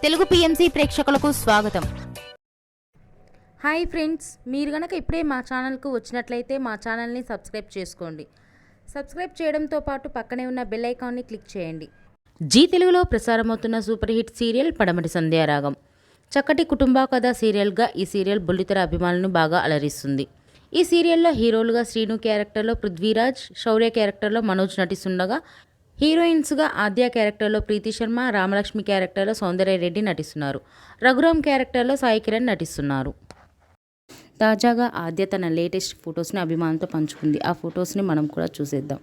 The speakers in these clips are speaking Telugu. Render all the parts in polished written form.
తెలుగు పిఎంసి ప్రేక్షకులకు స్వాగతం. హాయ్ ఫ్రెండ్స్, మీరు గనక ఇప్పుడే మా ఛానల్కు వచ్చినట్లయితే మా ఛానల్ని సబ్స్క్రైబ్ చేసుకోండి. సబ్స్క్రైబ్ చేయడంతో పాటు పక్కనే ఉన్న బెల్ ఐకాన్ని క్లిక్ చేయండి. జీ తెలుగులో ప్రసారమవుతున్న సూపర్ హిట్ సీరియల్ పడమటి సంధ్యారాగం. చక్కటి కుటుంబ కథ సీరియల్గా ఈ సీరియల్ బుల్లితెర అభిమానులను బాగా అలరిస్తుంది. ఈ సీరియల్లో హీరోలుగా శ్రీను క్యారెక్టర్లో పృథ్వీరాజ్, శౌర్య క్యారెక్టర్లో మనోజ్ నటిస్తుండగా హీరోయిన్స్గా ఆద్య క్యారెక్టర్లో ప్రీతి శర్మ, రామలక్ష్మి క్యారెక్టర్లో సౌందర్య రెడ్డి నటిస్తున్నారు. రఘురామ్ క్యారెక్టర్లో సాయి కిరణ్ నటిస్తున్నారు. తాజాగా ఆద్య తన లేటెస్ట్ ఫొటోస్ని అభిమానులతో పంచుకుంది. ఆ ఫొటోస్ని మనం కూడా చూసేద్దాం.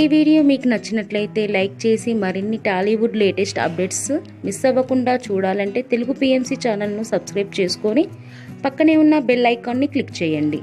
ఈ వీడియో మీకు నచ్చినట్లయితే లైక్ చేసి మరిన్ని టాలీవుడ్ లేటెస్ట్ అప్డేట్స్ మిస్ అవ్వకుండా చూడాలంటే తెలుగు పిఎంసి ఛానల్ను సబ్స్క్రైబ్ చేసుకొని పక్కనే ఉన్న బెల్ ఐకాన్ని క్లిక్ చేయండి.